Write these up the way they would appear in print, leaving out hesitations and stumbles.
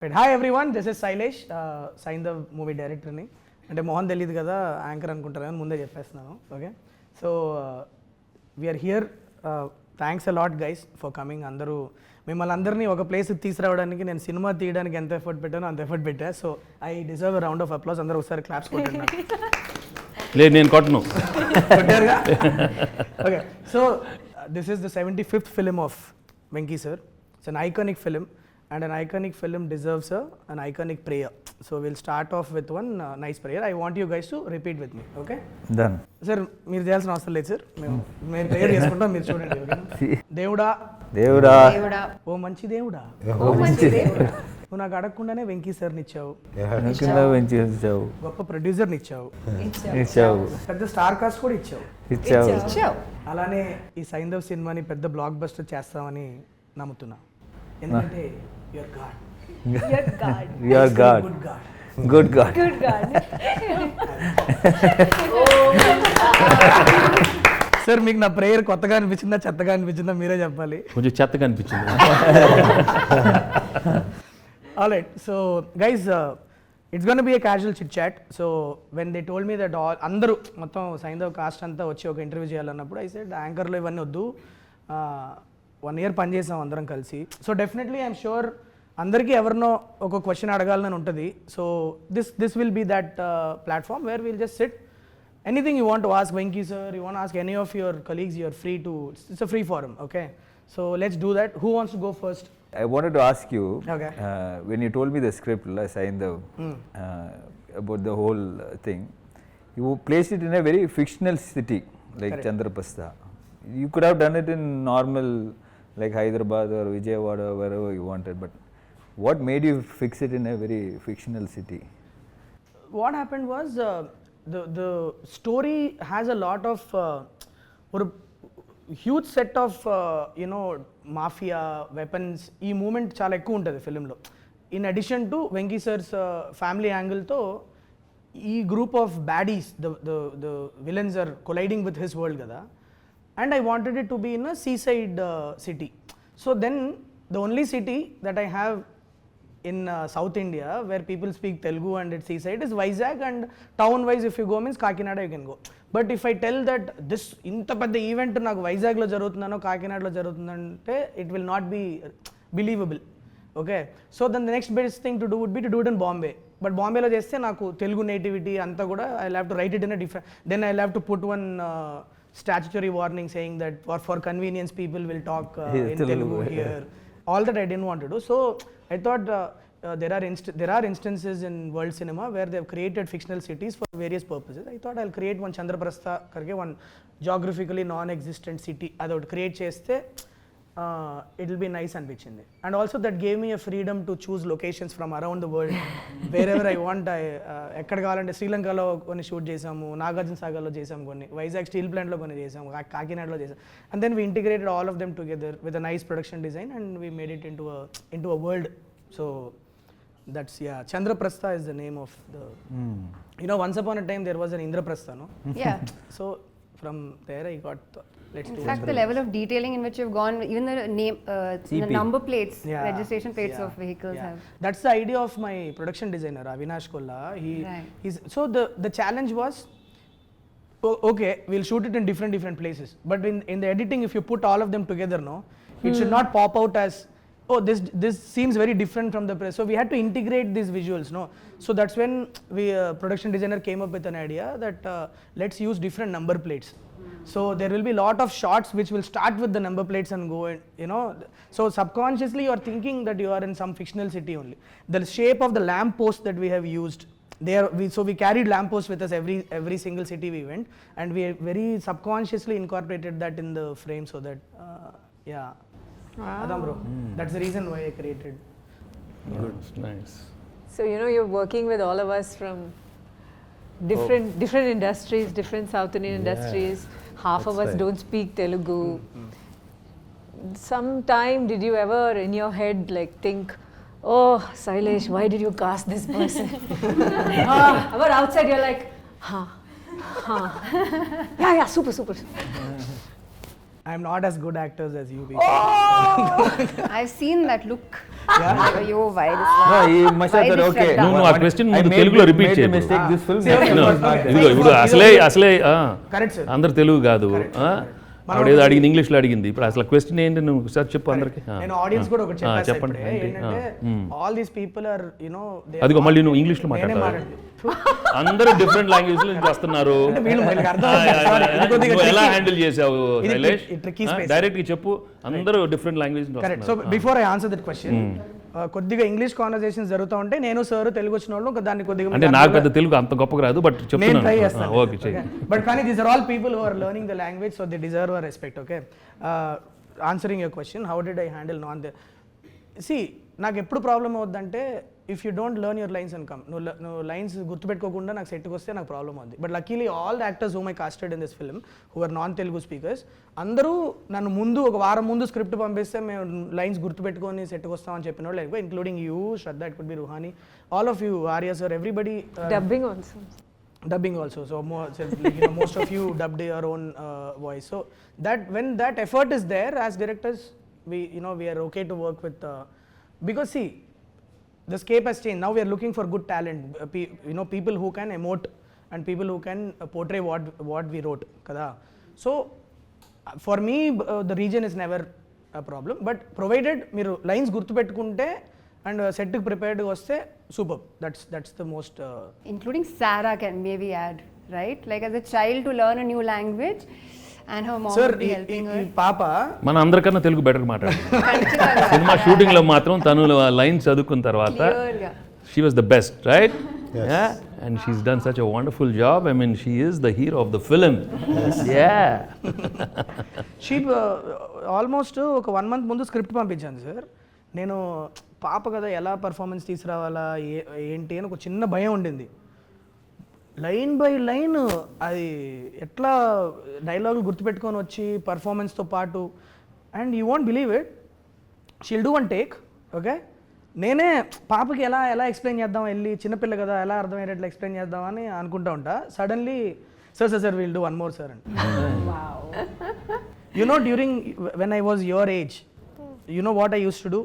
Right. Hi everyone, this is Sailesh, Saindhav movie డైరెక్టర్ని. అంటే మోహన్ తెలియదు కదా యాంకర్ అనుకుంటారు కానీ ముందే చెప్పేస్తున్నాను. Okay, so we're here. Thanks a lot guys for coming. అందరూ మిమ్మల్ని అందరినీ ఒక ప్లేస్కి తీసుకురావడానికి నేను సినిమా తీయడానికి ఎంత ఎఫర్ట్ పెట్టానో అంత ఎఫర్ట్ పెట్టా. So I deserve a round of applause. అందరూ ఒకసారి క్లాప్స్ కొట్టండి. లేదు నేను కొట్టను. కొట్టారుగా. Okay, so this is the 75th film of Venky sir. It's an iconic film. And an iconic film deserves an iconic prayer. So we'll start off with one nice prayer. I want you guys to repeat with me. Okay? Done. Sir, మీరు చేయాల్సిన అవసరం లేదు sir. మేము prayer చేసుకుంటాం, మీరు చూడండి. Okay? దేవుడా దేవుడా ఓ మంచి దేవుడా, నువ్వు నాకు అడగకుండానే వెంకీ సార్ని ఇచ్చావు, గొప్ప ప్రొడ్యూసర్ని ఇచ్చావు, పెద్ద స్టార్ కాస్ట్ కూడా ఇచ్చావు. అలానే ఈ సైంధవ్ సినిమాని పెద్ద బ్లాక్ బస్టర్ చేస్తామని నమ్ముతున్నా. ఎందుకంటే you're God, good God. Sir మీకు నా ప్రేయర్ కొత్తగా అనిపించిందా చెత్తగా అనిపించిందా మీరే చెప్పాలి. కొంచెం చెత్తగా అనిపించింది. Alright, so guys, it's gonna be a casual chit chat. So when they told me that అందరూ మొత్తం సైంధవ్ కాస్ట్ అంతా వచ్చి ఒక ఇంటర్వ్యూ చేయాలన్నప్పుడు ఐ సెడ్ యాంకర్లో ఇవన్నీ వద్దు, 1 year పనిచేసాం అందరం కలిసి. సో డెఫినెట్లీ ఐఎమ్ షూర్ అందరికీ ఎవరినో ఒక క్వశ్చన్ అడగాలని ఉంటుంది. So this will be that platform where will just sit. Anything you want to ask Venky sir, you want ask any of your colleagues, you're free to. It's a free form. Okay, so let's do that. Who wants to go first? I wanted to ask you, okay, when you told me the script, Saindhav, about the whole thing, you placed it in a very fictional city like Chandraprastha. You could have done it in normal like Hyderabad or Vijayawada, wherever you wanted, but what made you fix it in a very fictional city? What happened was the story has a lot of or huge set of mafia weapons. ఈ moment చాలా ఎక్కువ ఉంటుంది ఫిలింలో. In addition to Venky sir's family యాంగిల్తో ఈ group of baddies, the villains are colliding with his world కదా. And I wanted it to be in a seaside city. So then the only city that I have in South India where people speak Telugu and it's seaside is Vizag, and town wise if you go means Kakinada you can go. But if I tell that this inta pedda event naku Vizag lo jarugutundano Kakinada lo jarugutundante, it will not be believable. Okay, so then the next best thing to do would be to do it in Bombay. But Bombay lo chesthe naku Telugu nativity anta kuda I'll have to write it in a different, then I'll have to put one statutory warning saying that for convenience people will talk in Telugu here. All that I didn't want to do. So I thought there are instances in world cinema where they have created fictional cities for various purposes. I thought I'll create one Chandraprastha karke, one geographically non-existent city. I would create chesthe it will be nice అనిపించింది. And also that gave me a freedom to choose locations from around the world wherever I want. ఎక్కడ కావాలంటే శ్రీలంకలో కొన్ని shoot చేసాము, నాగార్జున సాగర్లో చేసాము, కొన్ని Vizag steel ప్లాంట్లో కొన్ని చేసాము, కాకినాడలో చేసాము. And then we integrated all of them together with a nice production design and we made it into a world. So that's, yeah, Chandraprastha is the name of the once upon a time there was an Indraprastha, no? Yeah. So from there I got let's do it. In fact, the level of detailing in which you've gone, even the name, the number plates, registration plates of vehicles have. That's the idea of my production designer, Avinash Kolla. He's so the challenge was, okay, we'll shoot it in different places, but in the editing, if you put all of them together, no, it should not pop out as, oh, this seems very different from the press. So we had to integrate these visuals, no. So that's when production designer came up with an idea that let's use different number plates. So there will be lot of shots which will start with the number plates and go, and so subconsciously you are thinking that you are in some fictional city only. The shape of the lamp post that we have used there, so we carried lamp posts with us every single city we went, and we very subconsciously incorporated that in the frame, so that yeah. Wow. Adam bro, that's the reason why I created. Good, nice. So you're working with all of us from different industries, different South Indian industries. Half of us don't speak Telugu. Sometime did you ever in your head like think, oh Sailesh, why did you cast this person? But outside you're like, yeah, super. I'm not as good actors as you people. Oh! I've seen that look. Yo, why this No, one? he must have Why thought, this okay. shutdown? No, ఆ question I ముందు made- తెలుగులో repeat made the చేయకు. mistake, this film See, okay, was okay. not there. ఇదిగో ఇప్పుడు అసలే Correct, sir. అందరు తెలుగు కాదు ఆవిడ ఏదో అడిగింది ఇంగ్లీష్లో అడిగింది ఇప్పుడు అసలు క్వశ్చన్ ఏంటి నువ్వు ఒకసారి చెప్పు అందరికి నేను ఆడియన్స్ కూడా ఒకటి చెప్పాను చెప్పండి ఏంటంటే all these people are you know అదిగో మళ్ళీ నువ్వు ఇంగ్లీష్లో మాట్లాడతావు అందరూ డిఫరెంట్ లాంగ్వేజ్ నుంచి వస్తున్నారు నువ్వు ఎలా హ్యాండిల్ చేసావు శైలేష్ డైరెక్ట్ గా చెప్పు అందరూ డిఫరెంట్ లాంగ్వేజ్ నుంచి correct. So before I answer that question కొద్దిగా ఇంగ్లీష్ కాన్వర్సేషన్స్ జరుగుతూ ఉంటే నేను సార్ తెలుగు వచ్చిన వాళ్ళు దాన్ని కొద్దిగా అంటే నాకు పెద్ద తెలుగు అంత గొప్పగా రాదు బట్ నేను ట్రై చెప్తున్నాను చేస్తాను. ఓకే చెయ్యి బట్ కానీ these are all people who are learning the language so they deserve our respect. Okay, answering your question how did I handle non the సి నాకు ఎప్పుడు ప్రాబ్లం అవుద్దంటే if you don't learn your lines and come నువ్వు lines గుర్తుపెట్టుకోకుండా నాకు సెట్కి వస్తే నాకు ప్రాబ్లం అవుద్ది. But luckily all the actors whom I casted in this film who are non Telugu speakers అందరూ నన్ను ముందు ఒక వారం ముందు స్క్రిప్ట్ పంపిస్తే మేము లైన్స్ గుర్తుపెట్టుకొని సెట్కి వస్తామని చెప్పిన వాళ్ళు ఎక్కువ including you Shraddha, it could be Ruhani, all of you, Arya sir, everybody. Dubbing also. Dubbing also, so more, so, like, you know, most of you dubbed your own voice. So that when that effort is there, as directors, we are okay to work with because see, the scape has changed. Now we are looking for good talent, people who can emote and people who can portray what we wrote, kada. So for me, the region is never a problem, but provided మీరు lines గుర్తుపెట్టుకుంటే and set prepared వస్తే super. That's the most Including Ssara can maybe add, right? Like as a child to learn a new language and her mom sir would be helping her. పాప మన అందరికన్నా Telugu better మాట్లాడుతుంది cinema shooting లో మాత్రం తను line చదువుకున్న తర్వాత Clear గా. she was the best, right? Yeah, and she's done such a wonderful job. I mean, she is the hero of the film. Yeah. She almost ఒక 1 month ముందు script పంపించాను sir. నేను పాప కదా ఎలా పర్ఫార్మెన్స్ తీసుకురావాలా ఏంటి అని ఒక చిన్న భయం ఉండింది. లైన్ బై లైన్ అది ఎట్లా డైలాగులు గుర్తుపెట్టుకొని వచ్చి పర్ఫార్మెన్స్తో పాటు and you won't believe it she'll do one take. Okay, నేనే పాపకి ఎలా ఎక్స్ప్లెయిన్ చేద్దాం, వెళ్ళి చిన్నపిల్ల కదా ఎలా అర్థమయ్యేటట్లు ఎక్స్ప్లెయిన్ చేద్దామని అనుకుంటా ఉంటా. Suddenly sir will do one more sir and during when I was your age what I use to do?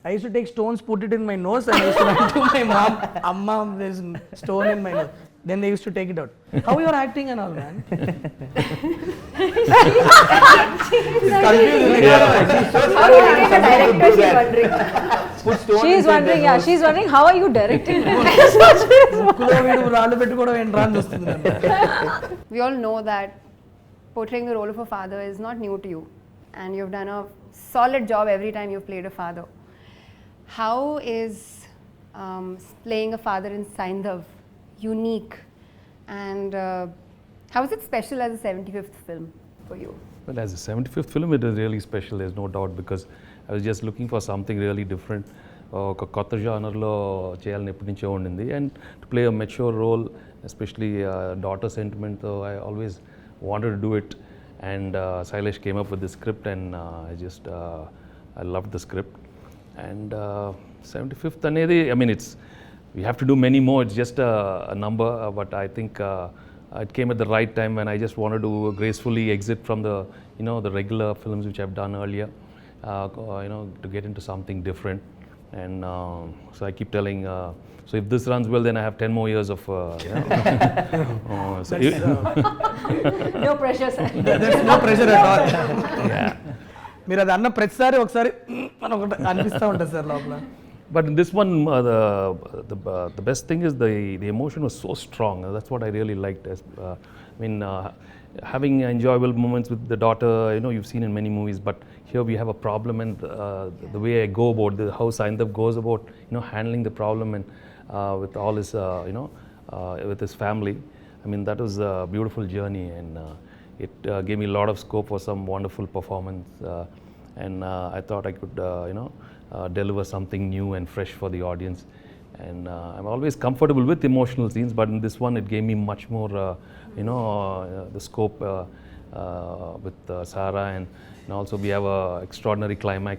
I used to take stones, put it in my nose, and I used to run to my mom, Amma, there's stone in my nose. Then they used to take it out. How you are acting and all, man? She's wondering, she's wondering how are you directing? We all know that portraying the role of a father is not new to you, and you've done a solid job every time you've played a father. How is playing a father in Saindhav unique, and how is it special as a 75th film for you? Well, as a 75th film, it is really special, there's no doubt, because I was just looking for something really different. ఒక కొత్త జానర్లో చేయాలని ఎప్పటి నుంచో ఉండింది, and to play a mature role, especially daughter సెంటిమెంట్తో I always wanted to do it. And Sailesh came up with the script and I love the script. And 75th అనేది, I mean, we have to do many more, it's just a number, but I think it came at the right time when I just wanted to gracefully exit from the the regular films which I've done earlier, to get into something different. And so I keep telling, so if this runs well, then I have 10 more years of No pressure, sir. There's no pressure at all. Yeah. మీరు అది అన్న ప్రతిసారి ఒకసారి అని ఒకటి అనిపిస్తూ ఉంటుంది sir లోపల. But in this one, the best thing is the emotion was so strong. That's what I really liked. Having enjoyable moments with the daughter, you've seen in many movies, but here we have a problem, and the way I go about how Saindhav goes about, handling the problem and with all his, with his family. I mean, that was a beautiful journey, and it gave me a lot of scope for some wonderful performance. And I thought I could, deliver something new and fresh for the audience. And I'm always comfortable with emotional scenes, but in this one it gave me much more, the scope with Ssara, and also we have a extraordinary climax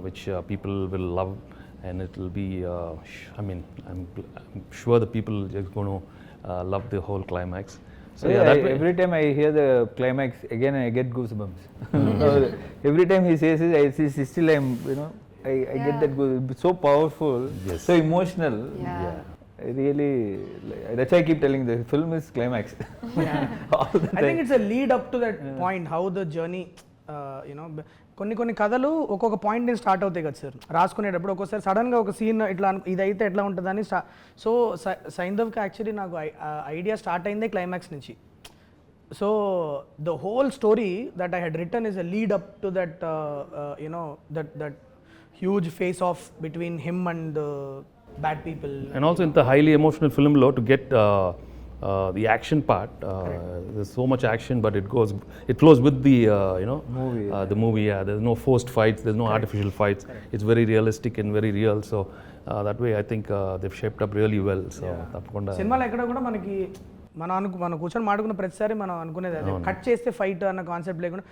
which people will love, and it will be, I'm sure the people are going to love the whole climax. So every time I hear the climax again, I get goosebumps. Every time he says it, I still am, I get that goosebumps. So powerful, Yes. so emotional. Yeah. I really, that's why I keep telling the film is climax. All the I think time. it's a lead up to that point, how the journey, కొన్ని కథలు ఒక్కొక్క point నుంచి start అవుతాయి కదా sir, రాసుకునేటప్పుడు ఒక్కోసారి సడన్గా ఒక scene ఇట్లా ఇది అయితే ఎట్లా ఉంటుందని సో సైంధవ్కి యాక్చువల్లీ నాకు ఐడియా స్టార్ట్ అయిందే క్లైమాక్స్ నుంచి. So the whole story that I had written is a lead up to that that huge face of between him and bad people. And also in the highly emotional film law, to get the action part, there's so much action, but it flows with the Movie. the movie. Yeah, there's no forced fights, there's no artificial fights. It's very realistic and very real. So that way, I think they've shaped up really well. So tapakunda సినిమాలో ఎక్కడ కూడా మనకి మనం కూర్చొని మాడుకున్న ప్రతిసారి మనం అనుకునేది అదే, కట్ చేస్తే ఫైట్ అన్న కాన్సెప్ట్ లేకుండా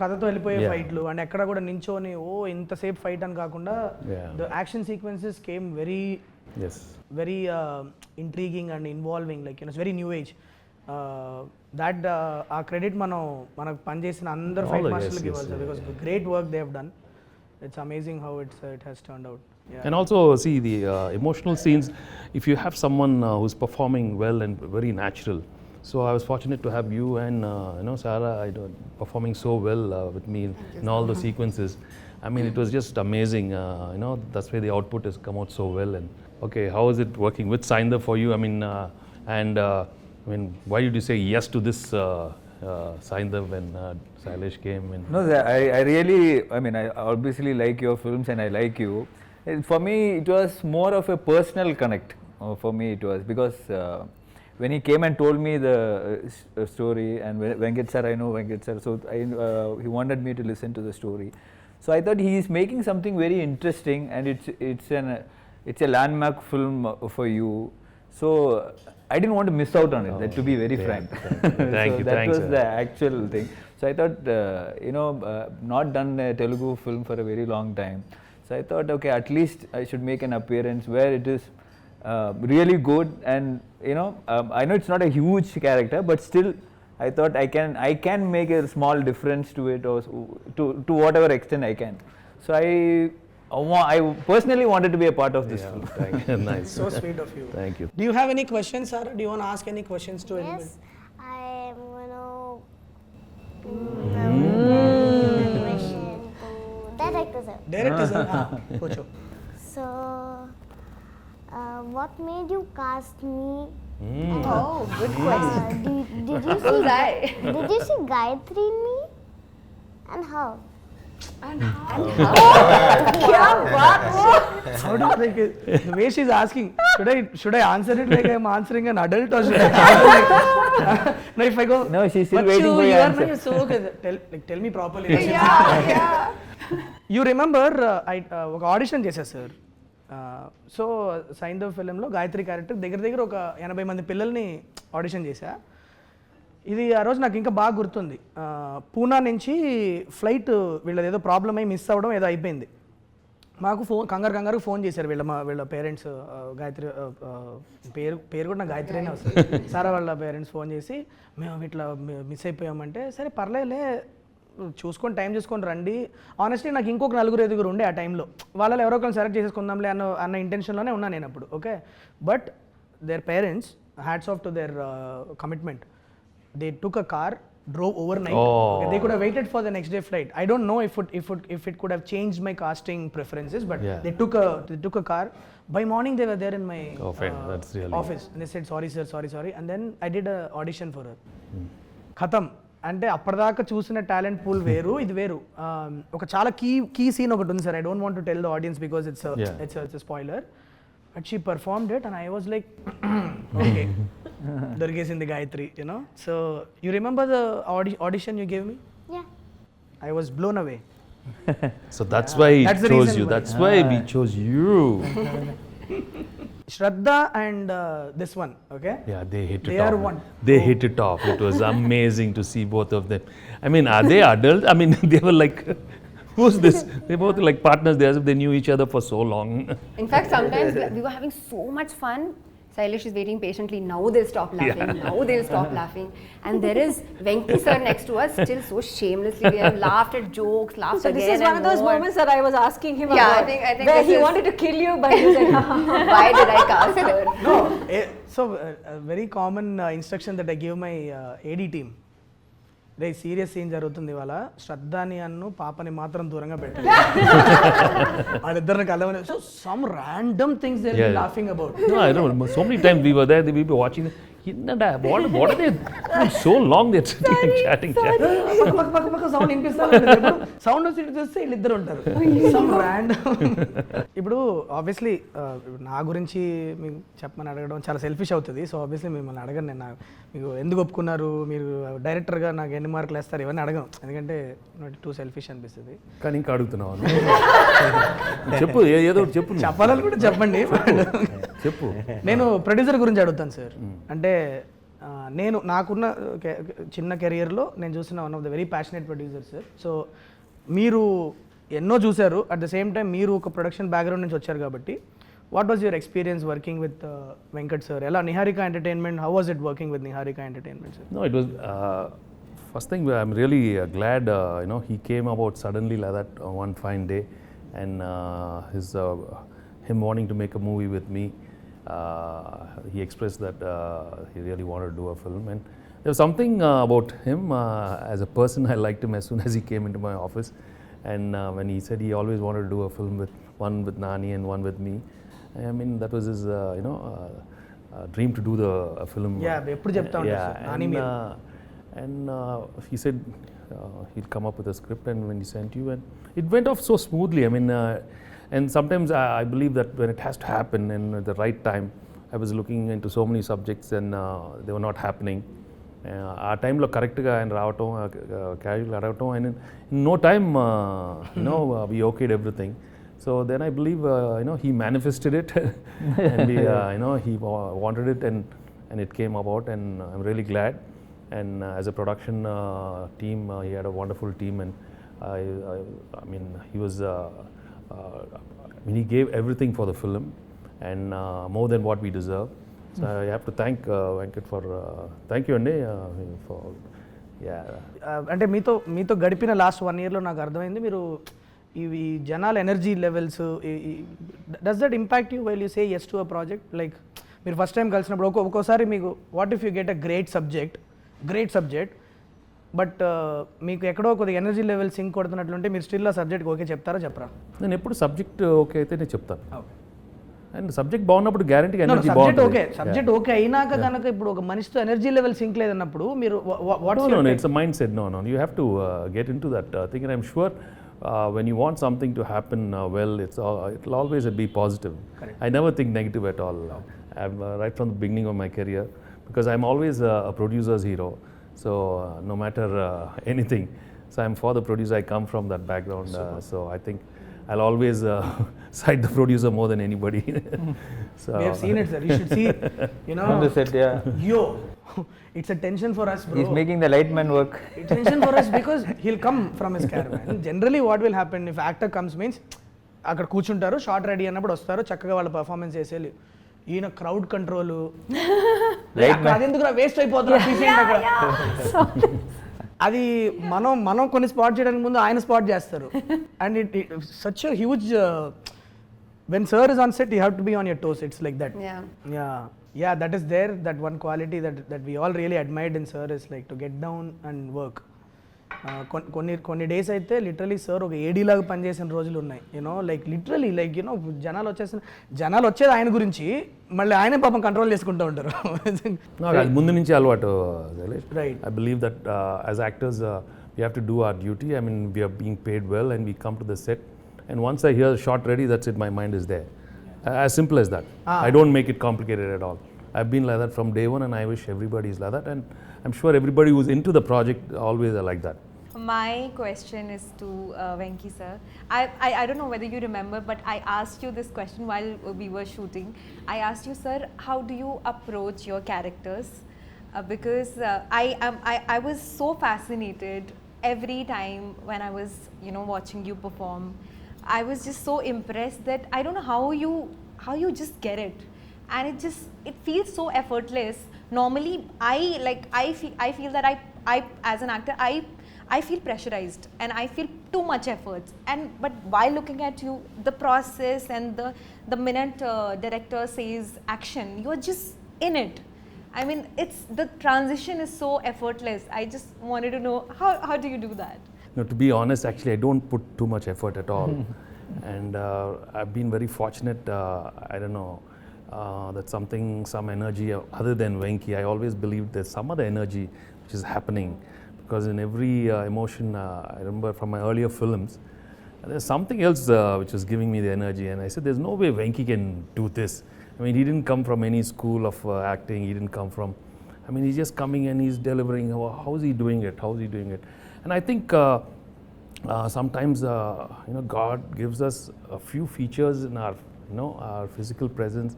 కథతో వెళ్ళిపోయే ఫైట్లు, అండ్ ఎక్కడ కూడా నించోని ఇంతసేపు ఫైట్ అని కాకుండా the action sequences came very intriguing and involving, like it's very new age. That ఆ క్రెడిట్ మనకు పనిచేసిన అందరు ఫైట్ మాస్టర్లకు ఇవ్వాలి sir, because great work they have done. It's amazing how it has turned out. And also, see, the emotional scenes, if you have someone who's performing well and very natural. So I was fortunate to have you and Ssara performing so well with me in all the sequences. I mean, it was just amazing. That's why the output has come out so well. And okay, how is it working with Saindhav for you? I mean, why did you say yes to this Saindhav when Sailesh came? No, I really, I obviously like your films and I like you. For me, it was more of a personal connect. For me, it was because when he came and told me the story, and Venkatesh sir, I know Venkatesh sir, so he wanted me to listen to the story. So I thought he is making something very interesting, and it's a landmark film for you. So I didn't want to miss out on it. To be very frank. Thank you. That was sir. the actual thing. So I thought, not done a Telugu film for a very long time. So I thought, okay, at least I should make an appearance where it is really good, and I know it's not a huge character, but still I thought I can make a small difference to it, or to whatever extent I can. So I personally wanted to be a part of this film. Thank you. Nice. So sweet of you. Thank you. Do you have any questions, Ssara? Do you want to ask any questions to anybody? Yes, I am question to director sir. Director sir, पूछो. So, what made you cast me? Oh, good question. Did you see Did you see Gayatri in me? And how? How do like the way she's asking? Should I answer it like I'm answering an adult, or should I? No, if I go. No, she's still "But waiting for you your are answer." not so okay. Tell me properly. Yeah. You remember ఒక audition చేశా sir. So Saindhav ఫిలింలో Gayatri character దగ్గర ఒక 80 మంది పిల్లల్ని audition చేశా. ఇది ఆ రోజు నాకు ఇంకా బాగా గుర్తుంది. పూనా నుంచి ఫ్లైట్ వీళ్ళది ఏదో ప్రాబ్లం అయ్యి మిస్ అవ్వడం ఏదో అయిపోయింది. మాకు కంగారు ఫోన్ చేశారు వీళ్ళ పేరెంట్స్. గాయత్రి పేరు కూడా నాకు గాయత్రినే వస్తుంది. సారా వాళ్ళ పేరెంట్స్ ఫోన్ చేసి, మేము ఇట్లా మిస్ అయిపోయామంటే, సరే పర్లేదులే చూసుకొని టైం చూసుకొని రండి. ఆనెస్ట్లీ నాకు ఇంకొక 4-5 ఉండే ఆ టైంలో, వాళ్ళలో ఎవరో ఒకరిని సెలెక్ట్ చేసేసుకుందాంలే అన్న ఇంటెన్షన్లోనే ఉన్నాను నేను అప్పుడు. Okay, but their parents, hats off to their commitment. They took a car, drove overnight. Okay, they could have waited for the next day flight. I don't know if it could have changed my casting preferences, but they took a car. By morning they were there in my That's really office, and they said sorry sir, sorry, and then I did a audition for her. Khatam. అంటే అప్పటిదాకా చూసిన talent pool వేరు, ఇది వేరు. ఒక చాలా key scene ఒకటి ఉంది sir. I don't want to tell the audience because it's spoiler. But she performed it and I was like, okay, దొరికేసింది Gayatri, So you remember the audition you gave me? Yeah. I was blown away. So that's why we That's the chose reason you. why. That's why we chose you. Shraddha and this one, okay? Yeah, they hit it They off. are one. They hit it off. It was amazing to see both of them. I mean, are they adults? I mean, they were like, who's this? They both like partners. They as if they knew each other for so long. In fact, sometimes we were having so much fun. Sailesh is waiting patiently. Now they'll stop laughing. Now they'll stop laughing. And there is Venki sir next to us, still so shamelessly. We have laughed at jokes, laughed So again. this is one of those moments that I was asking him Yeah, about. I think where this he is- wanted to kill you, but he said, Why did I cast her? No, so a very common instruction that I give my AD team. రే serious scene జరుగుతుంది ఇవాళ శ్రద్ధాని అన్ను పాపని మాత్రం దూరంగా పెట్టాలి వాళ్ళిద్దరిని కలవని so some random things they are laughing about No, I don't know. So many times we were there, we were watching. What are they? So long they're sitting and chatting. పక్క sound వినిపిస్తారు sound వచ్చి ఇటు చూస్తే వీళ్ళిద్దరు ఉంటారు some random ఇప్పుడు obviously నా గురించి మీకు చెప్పమని అడగడం చాలా సెల్ఫిష్ అవుతుంది సో ఆబ్వియస్లీ మిమ్మల్ని అడగను నేను మీకు ఎందుకు ఒప్పుకున్నారు మీరు డైరెక్టర్గా నాకు ఎన్ని మార్కులు వేస్తారు ఇవన్నీ అడగను ఎందుకంటే టూ సెల్ఫిష్ అనిపిస్తుంది కానీ ఇంకా అడుగుతున్నావు చెప్పు ఏదో ఒకటి చెప్పు నువ్వు. చెప్పాలని కూడా చెప్పండి చెప్పు నేను ప్రొడ్యూసర్ గురించి అడుగుతాను సార్ అంటే నేను నాకున్న చిన్న కెరియర్లో నేను చూసిన one of the very passionate producer sir so మీరు ఎన్నో చూశారు అట్ ద సేమ్ టైం మీరు ఒక ప్రొడక్షన్ బ్యాక్గ్రౌండ్ నుంచి వచ్చారు కాబట్టి what was your experience working with Venkat sir ఎలా Niharika entertainment how was it working with Niharika entertainment sir No, it was first thing. I'm really glad he came about suddenly like that one fine day, and him wanting to make a movie with me. He expressed that he really wanted to do a film, and there was something about him as a person. I liked him as soon as he came into my office, and when he said he always wanted to do a film with one with Nani and one with me. I mean that was his dream to do a film. Yeah, ఎప్పుడు చెప్తా ఉంటారు sir Nani మీరు And he said he'll come up with a script, and when he sent you, and it went off so smoothly. I mean, and sometimes I believe that when it has to happen and at the right time, I was looking into so many subjects and they were not happening. ఆ టైంలో కరెక్ట్గా ఆయన రావటం క్యాజువల్గా అడగటం and in no time we okayed everything. So then I believe he manifested it and he wanted it and it came about, and I'm really glad. And as a production team, he had a wonderful team, and I mean he was he gave everything for the film, and more than what we deserve. So I have to thank Venkat for thank you Andrea for అంటే మీతో గడిపిన last 1 yearలో నాకు అర్థమైంది మీరు ఇవి జనాల energy levels does that impact you while you say yes to a project like మీరు first time కలిసినప్పుడు ఒక్కోసారి మీకు what if you get a great subject but మీకు ఎక్కడో కొద్దిగా ఎనర్జీ లెవెల్ సింక్ కొడుతున్నట్లుంటే మీరు స్టిల్ ఆ సబ్జెక్ట్ ఓకే చెప్తారా చెప్పరా నేను ఎప్పుడు సబ్జెక్ట్ ఓకే అయితే నేను చెప్తాను అండ్ సబ్జెక్ట్ బాగున్నప్పుడు గ్యారంటీగా ఎనర్జీ సబ్జెక్ట్ ఓకే అయినాక కనుక ఇప్పుడు ఒక మనిషితో ఎనర్జీ లెవెల్ సింక్ లేదన్నప్పుడు మీరు No, it's a mindset. No, you have to get into that thing, and I'm sure when you want something to happen well, it'll always be positive. Correct. I never think negative at all. I'm right from the beginning of my career, because I'm always a producer's hero. So no matter anything, so I'm for the producer. I come from that background, so I think I'll always cite the producer more than anybody. So we have seen it, sir. You should see, On the set, yeah. Yo, it's a tension for us, bro. He's making the light man work. It's tension for us because he'll come from his caravan. Generally what will happen if actor comes means అక్కడ కూర్చుంటారు short ready అన్నప్పుడు వస్తారు చక్కగా వాళ్ళ performance చేసేయాలి ఈయన crowd control అదెందుకు waste అయిపోతుంది అక్కడ అది మనం కొన్ని స్పాట్ చేయడానికి ముందు ఆయన స్పాట్ చేస్తారు and it such a huge when sir is on set you have to be on your toes, it's like that. Yeah, that is there, that one quality that we all really admired in sir is like to get down and work. కొన్ని days అయితే literally sir ఒక ఏడీ లాగా పనిచేసిన రోజులు ఉన్నాయి like literally like జనాలు వచ్చేది ఆయన గురించి మళ్ళీ ఆయనే పాపం కంట్రోల్ చేసుకుంటూ ఉంటారు అది ముందు నుంచి అలవాటు. Right. I believe that as actors we have to do our duty. I mean we are being paid well and we come to the set, and once I hear shot ready, that's it, my mind is there. As simple as that. I don't make it complicated at all. I've been like that from day one, and I wish everybody is like that, and I'm sure everybody who's into the project always are like that. My question is to Venki sir. I don't know whether you remember, but I asked you this question while we were shooting. I asked you, sir, how do you approach your characters? Because I was so fascinated every time when I was watching you perform. I was just so impressed that I don't know how you just get it. and it feels so effortless. Normally, I feel that I as an actor I feel pressurized and I feel too much effort. But while looking at you, the process and the minute director says action, you're just in it. I mean, the transition is so effortless. I just wanted to know how do you do that? No, to be honest, actually, I don't put too much effort at all. And I've been very fortunate, I don't know, that some energy other than Venki. I always believed there's some other energy which is happening. Because in every emotion, I remember from my earlier films, there's something else which was giving me the energy. And I said, there's no way Venki can do this. I mean, he didn't come from any school of acting. He didn't come from, I mean, he's just coming and he's delivering. How is he doing it? How is he doing it? And I think sometimes, God gives us a few features in our, our physical presence,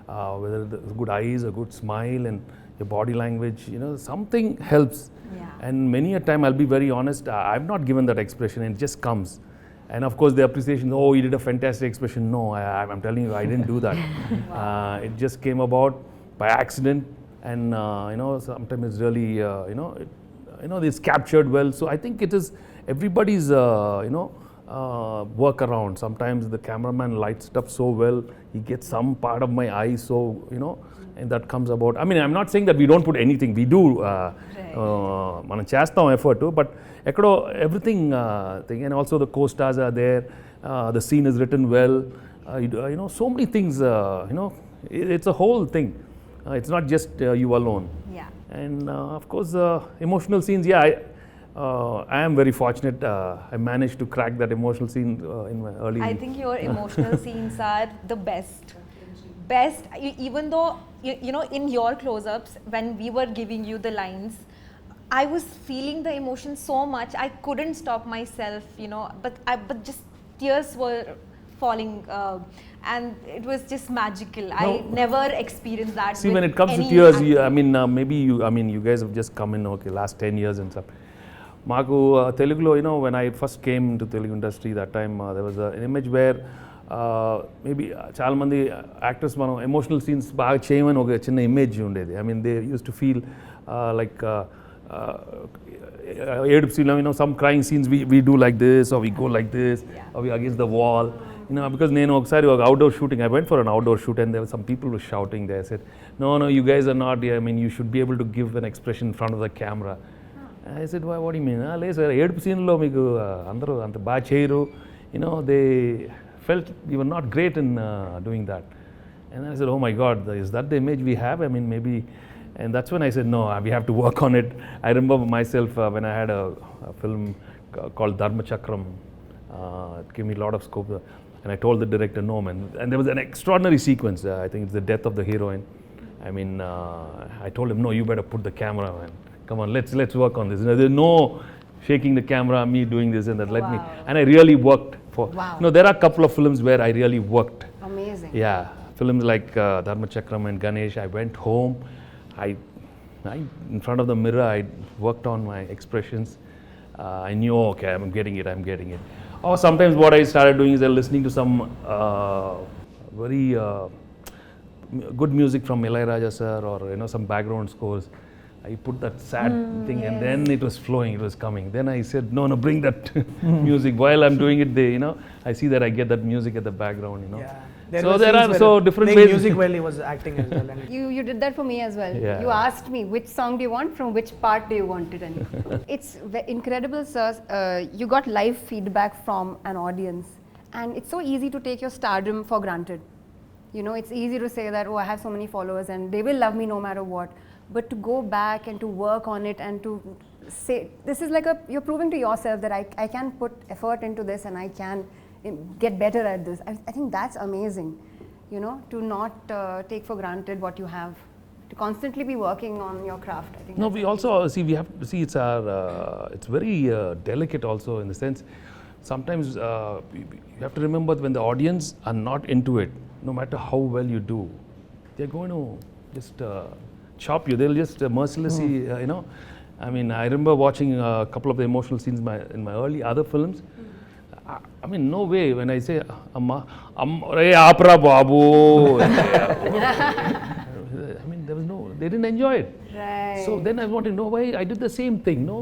whether the good eyes, a good smile, and your body language, something helps. Yeah. And many a time, I'll be very honest, I've not given that expression, and it just comes. And of course, the appreciation, oh, you did a fantastic expression. No, I'm telling you, I didn't do that. Wow. It just came about by accident, and sometimes it's really, it's captured well. So I think it is everybody's, work around. Sometimes the cameraman lights it up so well, he gets some part of my eye, so, and that comes about. I mean, I'm not saying that we don't put anything. We do, మనం చేస్తాం effort too, but everything thing, and also the co-stars are there, the scene is written well, so many things, it's a whole thing. It's not just you alone. Yeah. And of course, emotional scenes, I am very fortunate. I managed to crack that emotional scene in my early. I think your emotional scenes are the best. Even though, in your close-ups, when we were giving you the lines, I was feeling the emotion so much, I couldn't stop myself, but just tears were falling, and it was just magical. No. I never experienced that. See, when it comes to tears, maybe you guys have just come in, last 10 years and stuff. Maku Telugulo, when I first came to Telugu industry, that time there was an image where maybe చాలా మంది actors మనం emotional scenes బాగా చేయమని ఒక చిన్న image ఉండేది. I mean, they used to feel like ఏడుపు సీన్లో, some crying scenes we do like this, or we go like this, or we against the wall. Because నేను ఒకసారి ఒక outdoor shooting, I went for an outdoor shoot, and there were some people were shouting there. I said, no, you guys are not, I mean, you should be able to give an expression in front of the camera. I said, what do you mean? లేదు sir, ఏడుపు సీన్లో మీకు అందరూ అంత బాగా చేయరు. They felt you were not great in doing that. And I said, oh my God, is that the image we have? I mean, maybe. And that's when I said, no, we have to work on it. I remember myself when I had a film called Dharma Chakram. It gave me a lot of scope. And I told the director, no, man. And there was an extraordinary sequence. I think it's the death of the heroine. I mean, I told him, no, you better put the camera, man. Come on, let's work on this. There's no shaking the camera, me doing this and that. Let me. And I really worked for. Wow. There are a couple of films where I really worked. Amazing. Yeah, films like Dharma Chakram and Ganesh. I went home. I in front of the mirror, I worked on my expressions. I knew, okay, I'm getting it. Or sometimes what I started doing is listening to some very good music from Ilayaraja sir, or some background scores. I put that sad thing, and then it was flowing, it was coming. Then I said, no, bring that music. While I'm doing it, I see that I get that music at the background, Yeah. So there are so different ways. Music while he was acting as well. And You did that for me as well. Yeah. You asked me which song do you want, from which part do you want it, and it's incredible, sir. You got live feedback from an audience, and it's so easy to take your stardom for granted. It's easy to say that, oh, I have so many followers and they will love me no matter what. But to go back and to work on it and to say, this is like you're proving to yourself that I can put effort into this and I can get better at this. I think that's amazing, to not take for granted what you have, to constantly be working on your craft. I think. No, we also see, we have to see, it's very delicate also, in the sense, sometimes you have to remember when the audience are not into it, no matter how well you do, they're going to just chop you. They'll just mercilessly, I mean, I remember watching a couple of the emotional scenes in my early other films. I mean, no way. When I say, Amma, hey, Apra Babu. I mean, there was no, they didn't enjoy it. Right. So then I want to know why I did the same thing. No,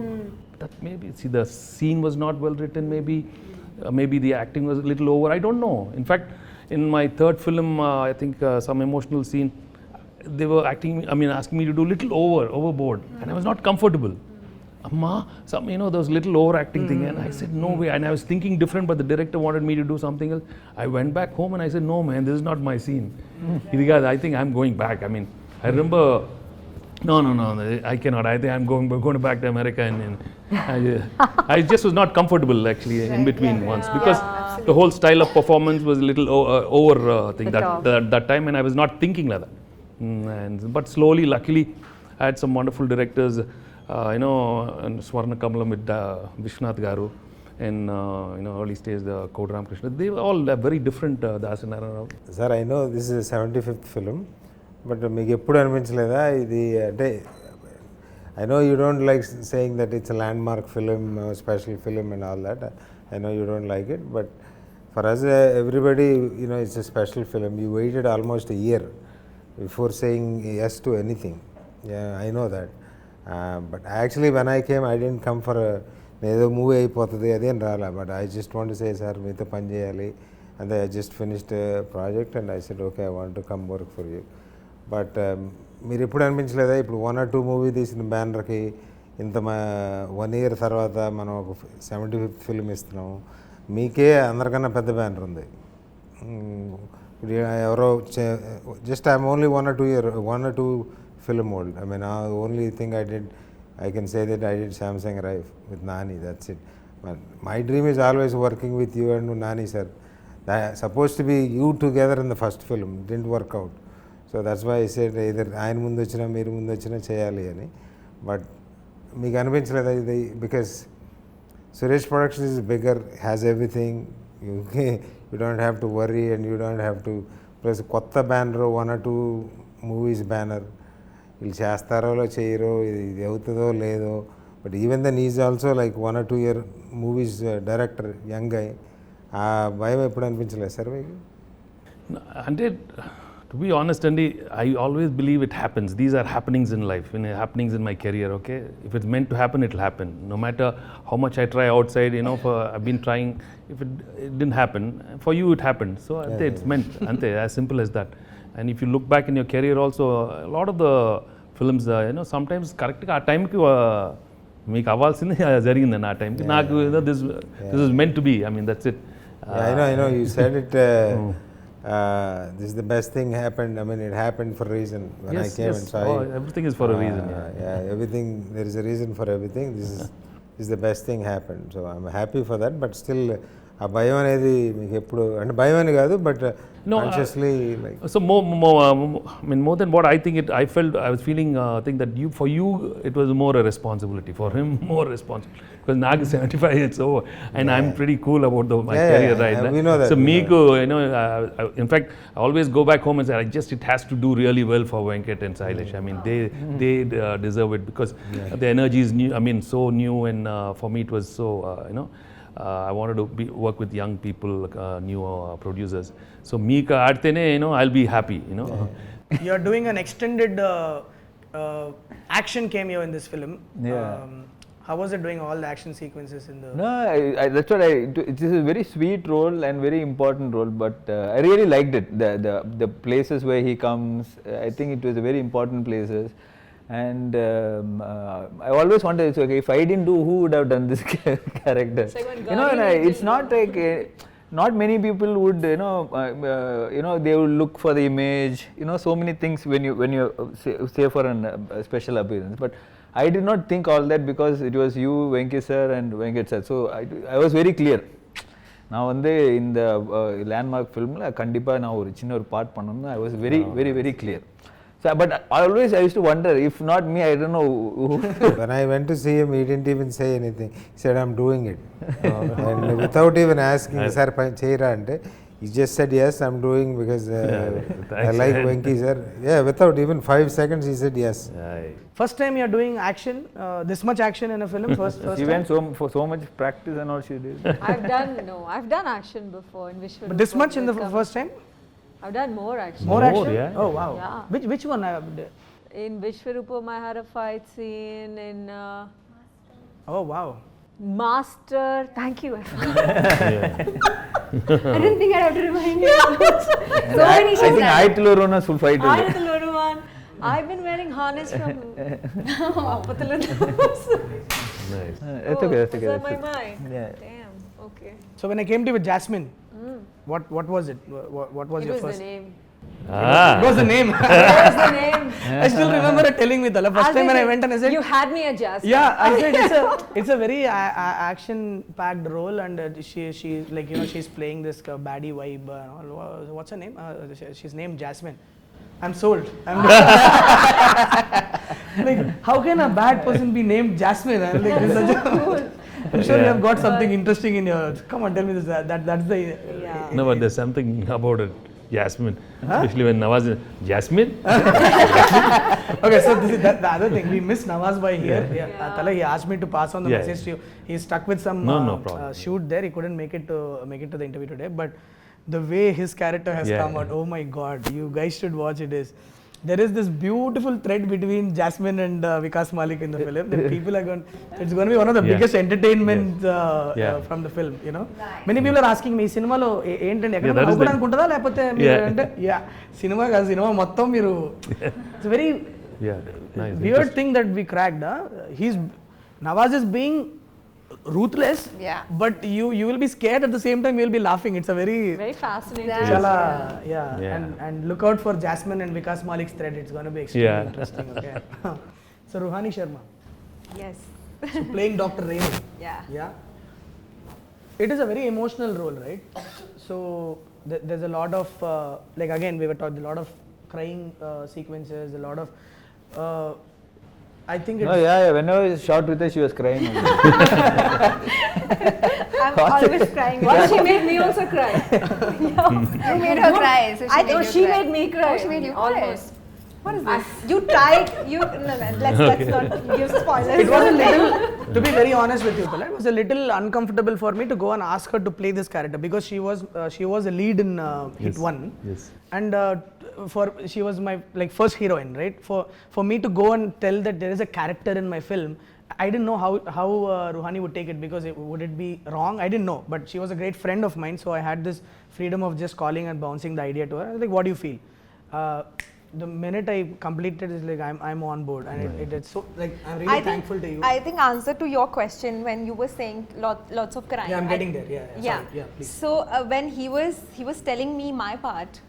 that maybe, see, the scene was not well written, maybe the acting was a little over. I don't know. In fact, in my third film, I think some emotional scene, they were asking me to do little overboard, and I was not comfortable. Amma, those little overacting thing, and I said no way, and I was thinking different, but the director wanted me to do something else. I went back home and I said, no man, this is not my scene. I think I'm going back. I mean, I remember, no, I cannot. I think I'm going back to America, and I just was not comfortable actually in between once, because the whole style of performance was a little over thing that time, and I was not thinking like that. But slowly, luckily, I had some wonderful directors, and Swarna Kamalam with Vishwanath Garu, and early stage the Kodram Krishna. They were all very different. Das and Arya. Sir, I know this is a 75th film, but మీకు ఎప్పుడు అనిపించలేదా ఇది అంటే I know you don't like saying that it's a landmark film, special film and all that. I know you don't like it, but for us, everybody, it's a special film. You waited almost a year before saying yes to anything. Yeah, I know that. But actually, when I came, I didn't come for ఏదో movie అయిపోతుంది అదేం రాలా, but I just want to say sir మీతో పని చేయాలి, and I just finished a project and I said okay, I want to come work for you. But మీరు ఎప్పుడు అనిపించలేదా ఇప్పుడు 1 or 2 మూవీ తీసిన బ్యానర్కి ఇంత 1 year తర్వాత మనం ఒక 75th ఫిల్మ్ ఇస్తున్నాం, మీకే అందరికన్నా పెద్ద బ్యానర్ ఉంది. ఇప్పుడు ఎవరో just I'm only 1 or 2 film old. I mean, the only thing I can say that I did Samsung Rife with Nani, that's it. But my dream is always working with you and Nani sir. That supposed to be you together in the first film, didn't work out. So that's why I said either ఆయన ముందు వచ్చినా మీరు ముందు వచ్చినా చేయాలి అని. But మీకు అనిపించలేదా ఇది, because Suresh productions is bigger, has everything, you don't have to worry and you don't have to, plus కొత్త బ్యానర్ 1 or 2 మూవీస్ బ్యానర్, వీళ్ళు చేస్తారో చేయరో, ఇది అవుతుందో లేదో, but even then is also like 1 or 2 year movies director, young అయ్యి, ఆ భయం ఎప్పుడు అనిపించలేదు సార్ మీకు? అంటే to be honest, Andy, I always believe it happens. These are happenings in life, happenings in my career, okay? If it's meant to happen, it'll happen. No matter how much I try outside, I've been trying, if it didn't happen, for you it happened. So it's meant, ante, as simple as that. And if you look back in your career also, a lot of the films, sometimes correct గా ఆ టైంకి మీకు అవ్వాల్సింది జరిగిందండి. ఆ టైంకి నాకు this is meant to be. I mean, that's it. I know you said it. This is the best thing happened. I mean, it happened for a reason. When I came and saw you, everything is for a reason. Yeah, everything, there is a reason for everything. This is the best thing happened. So I'm happy for that. But still, ఆ భయం అనేది మీకు ఎప్పుడు, అంటే భయం అని కాదు, but consciously like, so more than what I think I was feeling think that for you it was more a responsibility, for him more responsibility, because Nag is 75, it's over, and I'm pretty cool about my career right now. We know that. So Meeku, in fact, I always go back home and say, it has to do really well for Venkat and Sailesh. I mean, they deserve it, because the energy is new. I mean, so new, and for me it was so I wanted to work with young people, new producers. So Meeka aadtene, I'll be happy, You're doing an extended action cameo in this film. Yeah. How was it doing all the action sequences in the... No, that's what it is a very sweet role and very important role, but I really liked it. The places where he comes, I think it was a very important places. And I always wondered, okay, if I didn't do, who would have done this character? It's not like not many people would, they would look for the image, so many things when you say for a special appearance. But I did not think all that, because it was you, Venki sir, and Venkat sir. So I was very clear. நான் வந்து இந்த landmark ஃபிலிமில் கண்டிப்பாக நான் ஒரு சின்ன ஒரு part பண்ணணும்னு I was very, very, very clear. So, but always I used to wonder, if not me, I don't know who. When I went to see him, he didn't even say anything. He said, I'm doing it. And without even asking, sir, cheyra ante, He just said yes, I'm doing because I thanks. like Venki sir. Yeah, without even 5 seconds, he said yes. First time you're doing action, this much action in a film. First She time. went for so much practice and all she did. I've done action before in Vishwarupa. But this much in the first time? I've done more action. More action? yeah. Oh wow. Yeah. Which one? In Vishwarupa, I had a fight scene. In Oh wow. Master, thank you. I didn't think I'd have to remind you. So many I think Aitlu Rona's full fight. I've been wearing harness from Appathalu. Nice. It's okay, that's okay. Is that my mind? Yeah. Damn, okay. So when I came to you with Jasmine, what was it? What was It your was first? the name. What was the name? It was the name. I still remember her telling me the first time when I went and I said, you had me at Jasmine. yeah, I said it's a very action-packed role, and she like she's playing this baddie vibe. What's her name? She's named Jasmine. I'm sold. Like, how can a bad person be named Jasmine? I'm like, this is such a I'm sure you have got something interesting in your. Come on, tell me this. That's the. Yeah. No, but there's something about it. Jasmine, especially when Nawaz is Jasmine. Okay, so this is the other thing. We miss Nawaz by here. Tala, he asked me to pass on the message to you. He's stuck with some no problem. shoot there. He couldn't make it to the interview today. But the way his character has come out, oh my God, you guys should watch it. There is this beautiful thread between Jasmine and Vikas Malik in the film. The people are going. It's going to be one of the biggest entertainment from the film. Many people are asking me, cinema lo ఏంటండి ఎక్కడ నవ్వుకోవడానికి అనుకుంటుందా లేకపోతే మీరు అంటే cinema కాదు cinema మొత్తం మీరు. It's a very weird thing that we cracked. Nawaz is being ruthless, but you will be scared at the same time. You will be laughing. It's a very fascinating. And look out for Jasmine and Vikas Malik's thread. It's going to be extremely interesting. Okay. So Ruhani Sharma. Yes. So playing Dr. Raymond. Yeah. It is a very emotional role, right? So there's a lot of like again we were taught a lot of crying sequences, a lot of. I think it's. No, whenever I shot with her, she was crying. I'm always crying. Well, she made me also cry. You made her cry. So She made me cry. Oh, she made you cry. Almost. What is this? You tried. Let's not give spoilers. It was a little, to be very honest with you, Tala, it was a little uncomfortable for me to go and ask her to play this character because she was a lead in Hit 1. Yes. And she was my first heroine, right? For me to go and tell that there is a character in my film, I didn't know how Ruhani would take it because would it be wrong? I didn't know, but she was a great friend of mine, so I had this freedom of just calling and bouncing the idea to her. I was like, what do you feel? The minute I completed, it's like I'm on board, and it's so like I'm really thankful to you. I think answer to your question when you were saying lots of crying. Yeah, I'm getting there. Yeah. Please. So when he was telling me my part,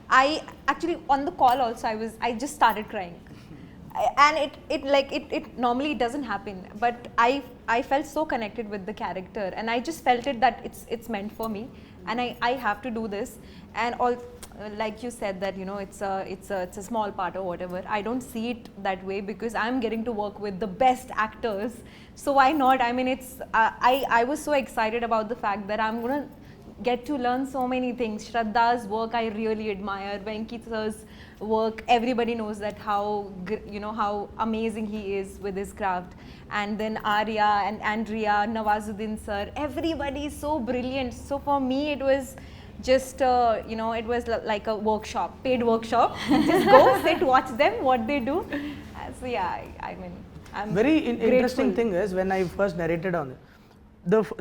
I actually on the call also I just started crying. And it normally doesn't happen, but I felt so connected with the character, and I just felt it that it's meant for me, and I have to do this. And all like you said that it's a small part or whatever. I don't see it that way because I'm getting to work with the best actors, so why not? I mean, it's I was so excited about the fact that I'm gonna get to learn so many things. Shraddha's work I really admire. Venkatesh's work, everybody knows that how amazing he is with his craft. And then Arya and Andrea, Nawazuddin sir, everybody is so brilliant. So for me it was just it was like a workshop, paid workshop. Just go sit, watch them, what they do. So yeah, I mean, I'm very grateful. interesting thing is when I first narrated on it,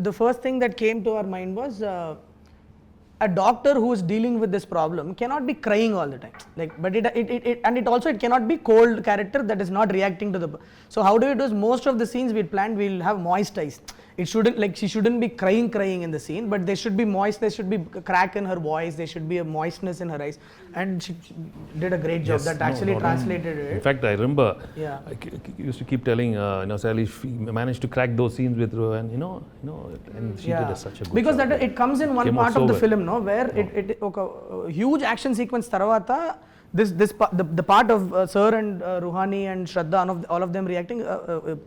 the first thing that came to our mind was a doctor who is dealing with this problem cannot be crying all the time. But it cannot be cold character that is not reacting to the. So how do we do? Most of the scenes we planned, we'll have moist eyes. It shouldn't she shouldn't be crying in the scene, but they should be moist. There should be a crack in her voice. There should be a moistness in her eyes, and she did a great job. That actually translated it. In fact, I remember. I used to keep telling Sally, she managed to crack those scenes with her, and and she did such a good because job. it comes in one part of the film, no, where it huge action sequence tarvata the part of Sir and Ruhani and Shraddha, all of them reacting,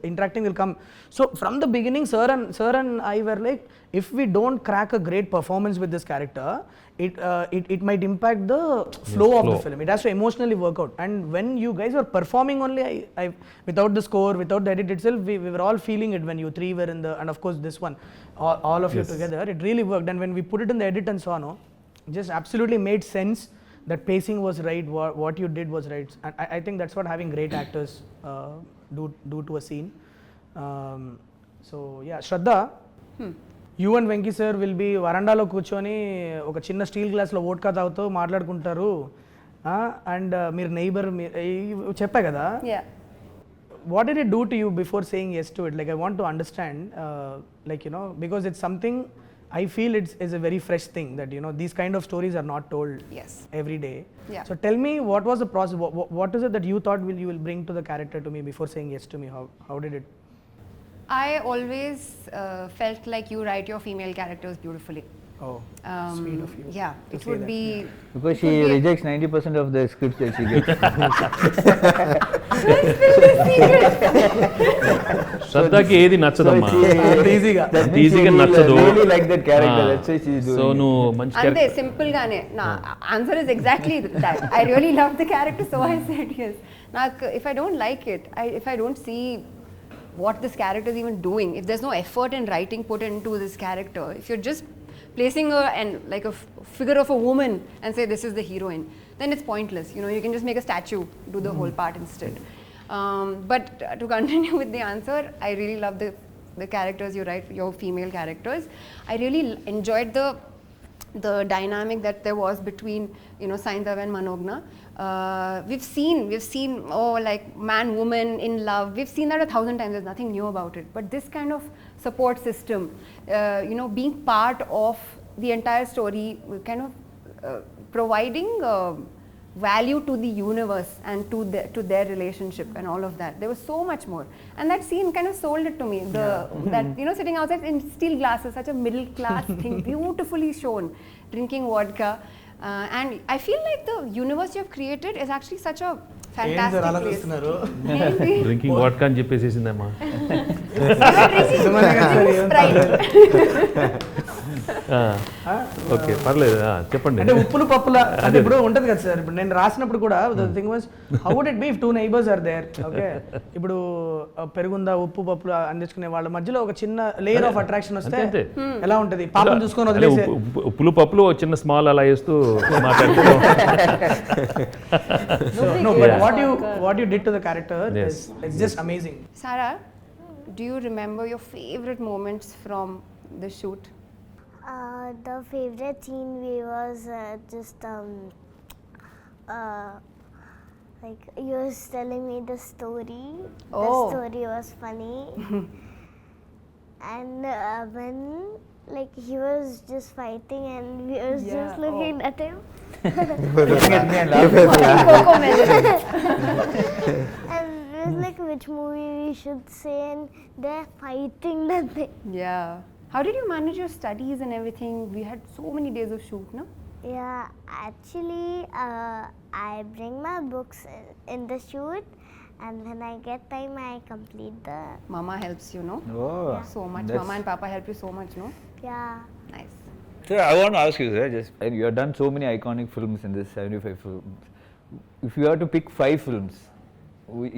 interacting will come. So from the beginning, Sir and I were like, if we don't crack a great performance with this character, it might impact the flow of the film. It has to emotionally work out. And when you guys were performing only, I without the score, without the edit itself, we were all feeling it when you three were in the, and of course this one, all of you together, it really worked. And when we put it in the edit and so on, just absolutely made sense. That pacing was right, what you did was right. And I think that's what having great actors do to a scene. So yeah, Shraddha, you and Venki sir will be varandalo కూర్చొని ఒక చిన్న steel గ్లాస్లో vodka తాగుతూ మాట్లాడుకుంటారు and మీరు neighbour చెప్పా కదా. What did it do to you before saying yes to it? Like I want to understand, like because it's something I feel it's a very fresh thing that these kind of stories are not told every day. So tell me, what was the process? What is it that you thought you will bring to the character to me before saying yes to me? How did it? I always felt like you write your female characters beautifully. Oh, sweet of you. Yeah, it would be because she rejects 90% of the scripts that she gets. Shraddhaki ఏది నచ్చదమ్మా, ఈజీగా నచ్చదు. Really like that character. That's why she's doing. So నువ్వు మంచి అంతే simple గానే నా answer is exactly that. I really love the character, so I said yes. నాకు if I don't like it, if I don't see what this character is even doing, if there's no effort and writing put into this character, if you're just placing her and like a figure of a woman and say this is the heroine, then it's pointless. You can just make a statue, do the whole part instead. But to continue with the answer, I really love the characters you write, your female characters. I really enjoyed the dynamic that there was between Saindhav and Manogna. We've seen like man woman in love, we've seen that 1,000 times. There's nothing new about it, but this kind of support system, being part of the entire story, kind of providing value to the universe and to their relationship and all of that. There was so much more, and that scene kind of sold it to me. That sitting outside in steel glasses, such a middle class thing, beautifully shown, drinking vodka. And I feel like the universe you have created is actually such a fantastic place. Drinking vodka అని చెప్పేసేసిందమ్మా. Okay పర్లేదు, చెప్పండి. అంటే ఉప్పులు పప్పుల అంటే ఇప్పుడు ఉంటుంది కదా సార్, ఇప్పుడు నేను రాసినప్పుడు కూడా the thing was how would it be if 2 neighbors are there. Okay, ఇప్పుడు పెరుగుందా ఉప్పు పప్పులు అందించుకునే వాళ్ళ మధ్యలో ఒక చిన్న లేయర్ ఆఫ్ అట్రాక్షన్ వస్తే ఎలా ఉంటుంది? పాపం చూసుకొని వదిలేసే ఉప్పులు పప్పులు చిన్న స్మాల్ అలా వేస్తూ మాట్లాడుతూ. No, but what you did to the character is it's just amazing. Ssara, do you remember your favorite moments from the shoot? The favorite scene was just like you was telling me the story. The story was funny. And when like he was just fighting and we was just looking at him. And it was like which movie we should say, and they're fighting that thing. Yeah. How did you manage your studies and everything? We had so many days of shoot, no? Yeah, actually I bring my books in the shoot, and when I get time I complete the... Mama helps you, no? Oh, so much. Mama and Papa help you so much, no? Yeah. Nice. So I want to ask you, sir, you have done so many iconic films in this 75 films. If you have to pick 5 films,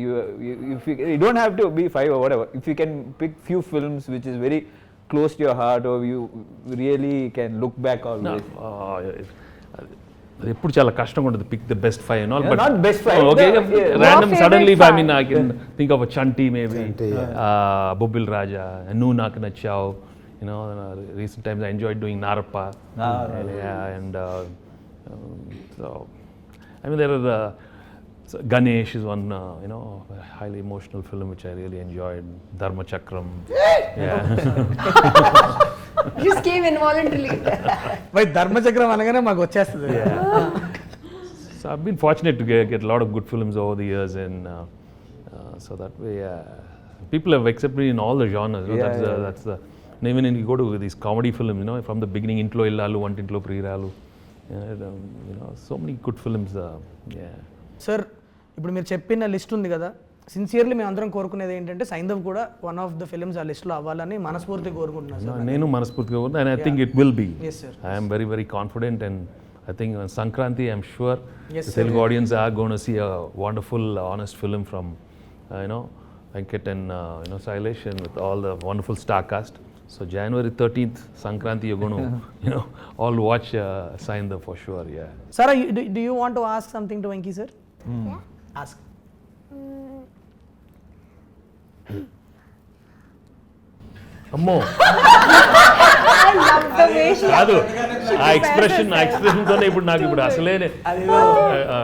you don't have to be 5 or whatever. If you can pick few films which is very close to your heart or you really can look back always. అది ఎప్పుడు చాలా కష్టంగా ఉంటుంది, pick the best 5 and all, but not best 5. Okay, random suddenly I mean I can think of a Chanti maybe, Bobbil Raja, Nu Nak Nachao, recent times I enjoyed doing Narappa. And so I mean there are so Ganesh is one highly emotional film which I really enjoyed. Dharma Chakram. Just came involuntarily. Why Dharma Chakram anagane maku vachestadi. So I've been fortunate to get a lot of good films over the years, and so that way people have accepted me in all the genres. That's the and even when you go to these comedy films, from the beginning intlo illalu, vantintlo preeralu, So many good films. Yeah. Sir ఇప్పుడు మీరు చెప్పిన list ఉంది కదా, sincerely మేము అందరం కోరుకునేది ఏంటంటే సైంధవ్ కూడా వన్ ఆఫ్ ద ఫిల్మ్స్ ఆ లిస్ట్లో అవ్వాలని మనస్ఫూర్తిగా కోరుకుంటున్నాను సార్. నేను మనస్ఫూర్తిగా కోరుకుంటున్నాను, and I think it will be. Yes, sir. I am very, very confident, and I think on Sankranti, I'm sure Yes, the sir. Telugu audience are going to see a wonderful, honest film from, Venkat and, Sailesh, and with all the wonderful star cast. So January 13th, Sankranti, you're going to, all watch Saindhav for sure, yeah. Ssara, do you want to ask something to Venki sir? Yeah. Ask. Ammo. The way she కాదు ఆ expression తోనే ఇప్పుడు నాకు ఇప్పుడు అసలే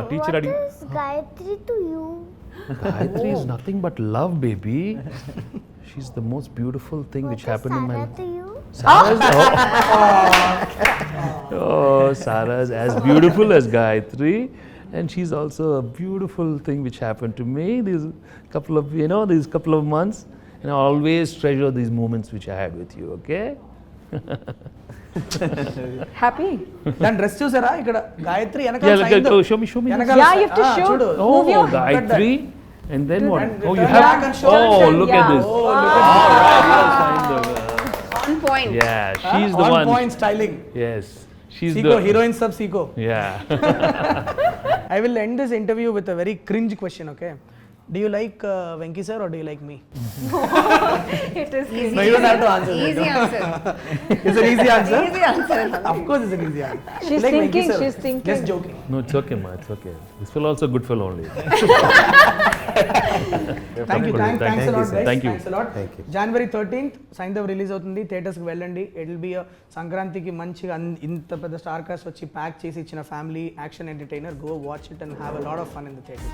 teacher అడిగి What is Gayatri to you? Gayatri is nothing but love, baby. She's the most beautiful thing which What is happened in my Ssara life. to you? Sarah is as beautiful as Gayatri, and she's also a beautiful thing which happened to me these couple of months, and I always treasure these moments which I had with you, okay? Happy? దాని dress చూసారా ఇక్కడ Gayatri Yeah, వెనకాల show me. వెనకాల Yeah, you have to show. చూడు. Move your Gayatri, and then what? And Oh, you turn have. back and show Oh, and look yeah. at this. Oh, look at All right, yes, Saindhav. On point. Yeah, she's the on one. point styling. Yes, she's Seiko, the heroine sub Seiko. Yeah. I will end this interview with a very cringe question, okay? Do you like Venki sir or do you like me? It is No, you don't have to answer that. Easy answer. It's an easy answer. Easy answer. Of course, it's an easy answer. She's Like Venki thinking, sir. she's thinking. Just joking. No, it's okay, ma. It's okay. This fellow also a good fellow only. Thank you. Thanks a lot, guys. Thank you. Thanks a lot. Thank you. January 13th Saindhav release అవుతుంది, థియేటర్స్కి వెళ్ళండి. It will be సంక్రాంతికి మంచిగా ఇంత పెద్ద star cast వచ్చి pack చేసి ఇచ్చిన family action entertainer. Go watch it and have a lot of fun in the theatre.